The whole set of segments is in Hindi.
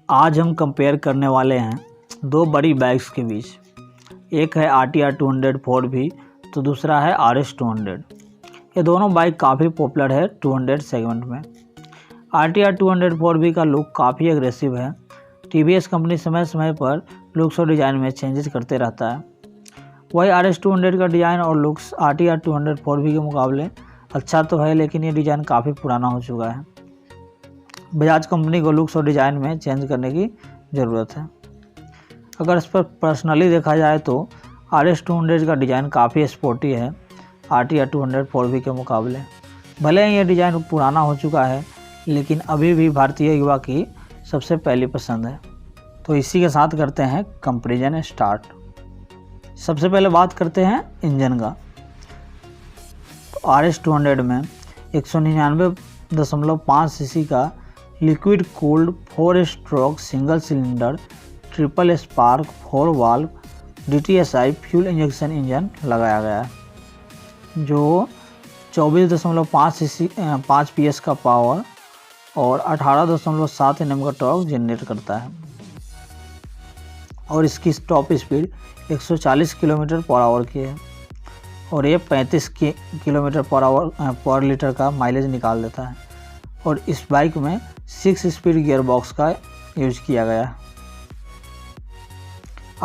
आज हम कंपेयर करने वाले हैं दो बड़ी बाइक्स के बीच। एक है RTR 200 4V तो दूसरा है RS 200। ये दोनों बाइक काफ़ी पॉपुलर है 200 सेगमेंट में। RTR 200 4V का लुक काफ़ी एग्रेसिव है। TVS कंपनी समय समय पर लुक्स और डिज़ाइन में चेंजेस करते रहता है। वही RS 200 का डिज़ाइन और लुक्स RTR 200 4V के मुकाबले अच्छा तो है, लेकिन ये डिज़ाइन काफ़ी पुराना हो चुका है। बजाज कंपनी को लुक्स और डिज़ाइन में चेंज करने की ज़रूरत है। अगर इस पर पर्सनली देखा जाए तो RS 200 का डिज़ाइन काफ़ी स्पोर्टी है RTR 200 4V के मुकाबले। भले ही ये डिज़ाइन पुराना हो चुका है, लेकिन अभी भी भारतीय युवा की सबसे पहली पसंद है। तो इसी के साथ करते हैं कंपैरिजन स्टार्ट। सबसे पहले बात करते हैं इंजन का। तो RS 200 में 199.5 सीसी का liquid cooled 4 stroke single cylinder triple spark 4 valve DTSI fuel injection engine लगाया गया है, जो 24.5 PS का पावर और 18.7 Nm का टॉर्क जनरेट करता है। और इसकी टॉप स्पीड 140 km/h की है और ये 35 km/h पर लीटर का माइलेज निकाल देता है। और इस बाइक में 6 स्पीड गियर बॉक्स का यूज किया गया है।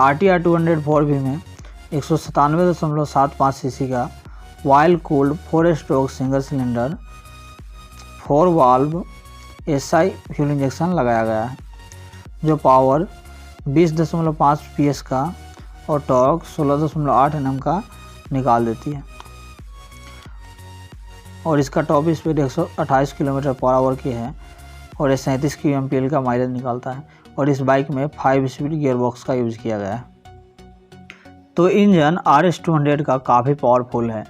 RTR 200 4V में 197.75 सीसी का wild cooled 4 stroke single cylinder 4 valve SI fuel injection लगाया गया है, जो पावर 20.5 PS का और टॉर्क 16.8 Nm का निकाल देती है। और इसका टॉप स्पीड 128 km/h की है और ये 37 kmpl का माइलेज निकालता है। और इस बाइक में 5 स्पीड गियर बॉक्स का यूज किया गया है। तो इंजन RS 200 का काफ़ी पावरफुल है,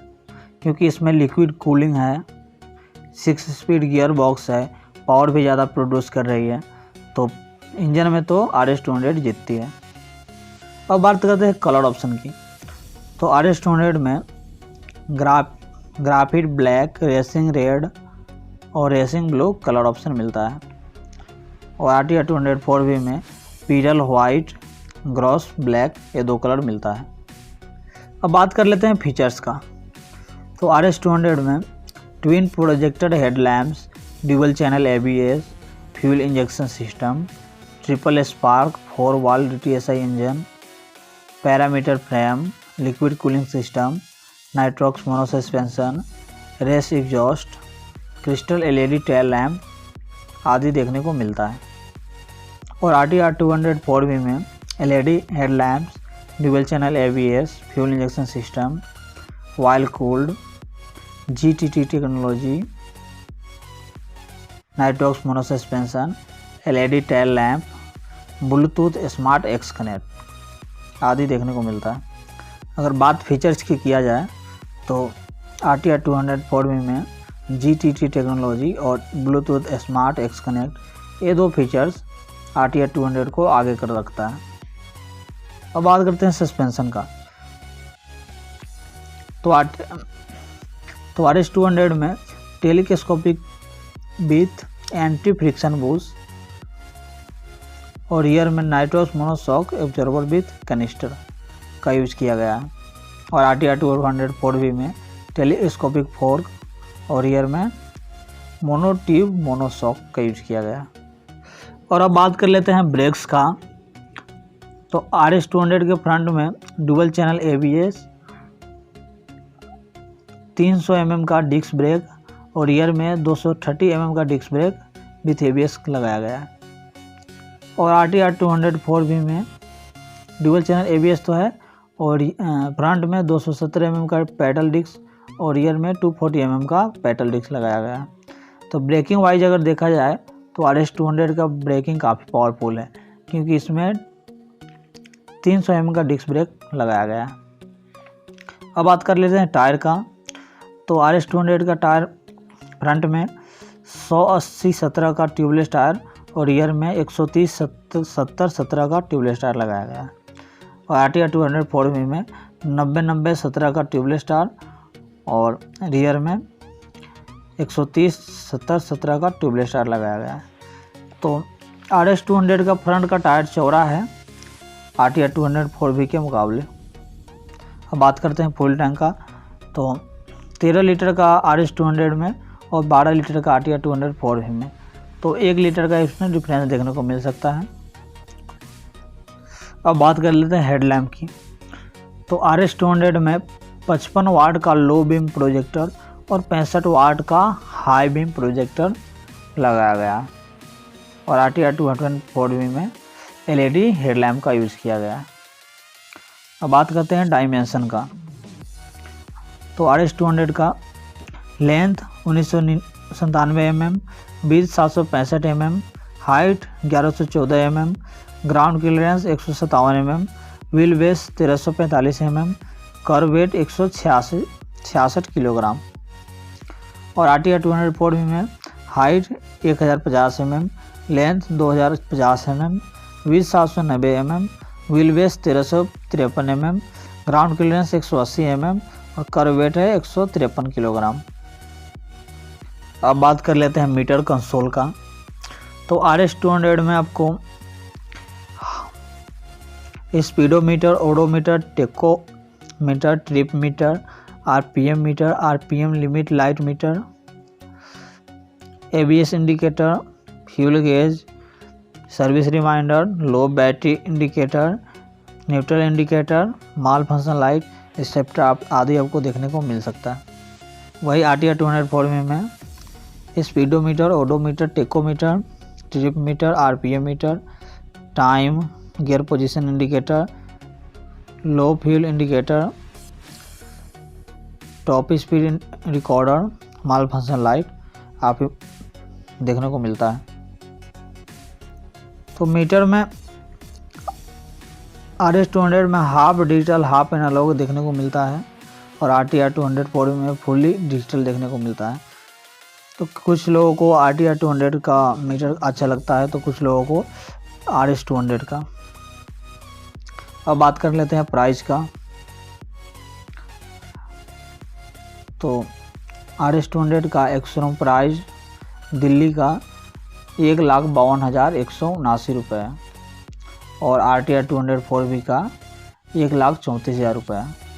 क्योंकि इसमें लिक्विड कूलिंग है, 6 स्पीड गियर बॉक्स है, पावर भी ज़्यादा प्रोड्यूस कर रही है। तो इंजन में तो RS 200 जीतती है। अब बात करते हैं कलर ऑप्शन की। तो RS 200 में ग्राफाइट ब्लैक, रेसिंग रेड और रेसिंग ब्लू कलर ऑप्शन मिलता है। और RTR 200 4V में पीरल वाइट, ग्रॉस ब्लैक, ये 2 कलर मिलता है। अब बात कर लेते हैं फीचर्स का। तो RS 200 में twin projected headlamps, dual channel ABS, fuel injection system, triple spark 4 valve DTSI engine, parameter frame, liquid cooling system, nitrox mono suspension, race exhaust, crystal LED tail lamp आदि देखने को मिलता है। और RTR 200 4V में LED headlamps, dual channel ABS, fuel injection system, wild cooled GTT technology, Nitrox mono suspension, LED tail lamp, Bluetooth smart X connect आदि देखने को मिलता है। अगर बात फीचर्स की किया जाए तो RTR 200 4V में GTT टेक्नोलॉजी और ब्लूटूथ स्मार्ट X कनेक्ट, ये 2 फीचर्स RTR 200 को आगे कर रखता है। अब बात करते हैं सस्पेंशन का। तो RS 200 में telescopic with anti friction boost और रियर में Nitrox monoshock absorber with canister का यूज किया गया है। और RTR 200 4V में टेलीस्कोपिक फोर्क और रियर में मोनोट्यूब मोनोशॉक का यूज किया गया। और अब बात कर लेते हैं ब्रेक्स का। तो RS 200 के फ्रंट में डुअल चैनल ABS, 300 mm का डिस्क ब्रेक और रियर में 230 mm का डिस्क ब्रेक विथ ABS लगाया गया है। और RTR 200 4V में डुअल चैनल ABS तो है और फ्रंट में 270 mm का पैडल डिस्क और रियर में 240 mm का पैडल डिस्क लगाया गया है। तो ब्रेकिंग वाइज अगर देखा जाए तो RS 200 का ब्रेकिंग काफ़ी पावरफुल है, क्योंकि इसमें 300 mm का डिस्क ब्रेक लगाया गया है। अब बात कर लेते हैं टायर का। तो RS 200 का टायर फ्रंट में 180/17 का ट्यूबलेस टायर और रियर में 130/70 का ट्यूबलेस टायर लगाया गया है। और RTR 200 4V में 90/90/17 का ट्यूबलेस टायर और रियर में 130/70/17 का ट्यूबलेस टायर लगाया गया है। तो RS200 का फ्रंट का टायर चौड़ा है RTR 200 4V के मुकाबले। अब बात करते हैं फुल टैंक का, तो 13 लीटर का RS200 में और 12 लीटर का RTR 200 4V में, तो 1 लीटर का इसमें डिफरेंस देखने को मिल सकता है। अब बात कर लेते हैं हेडलैम्प की, तो RS200 में 55 वाट का लो बीम प्रोजेक्टर और 65 वाट का हाई बीम प्रोजेक्टर लगाया गया और RTR 200 4V में LED हेडलैम्प का यूज़ किया गया। अब बात करते हैं डायमेंशन का, तो RS200 का length 1997 mm, width 765 mm, height 1114 mm, ground clearance 157 mm, wheel base 1345 mm, curve wait 166 kilogram. और RTR 200 4V में height 1050 mm, length 2050 mm, width 790 mm, wheel base 1353 mm, ground clearance 180 mm और कर्व वेट है 153 किलोग्राम। अब बात कर लेते हैं मीटर कंसोल का, तो RS200 में आपको speedometer, odometer, tachometer, trip meter, RPM meter, RPM limit light meter, ABS indicator, fuel gauge, service reminder, low battery indicator, neutral indicator, malfunction light, etcetera आदि आपको देखने को मिल सकता है। वही RTR 200 4V में speedometer, odometer, tachometer, trip meter, RPM meter, time, gear position indicator, low fuel indicator, top speed recorder, malfunction light आप देखने को मिलता है। तो मीटर में RS200 में हाफ डिजिटल हाफ एनालॉग देखने को मिलता है और RTR 200 4V में फुली डिजिटल देखने को मिलता है। तो कुछ लोगों को RTR 200 का मीटर अच्छा लगता है, तो कुछ लोगों को RS200 का। अब बात कर लेते हैं प्राइस का, तो RS200 का एक्स-शोरूम प्राइस दिल्ली का 1,52,179 रुपये और RTR 200 4V का 1,34,000 रुपये।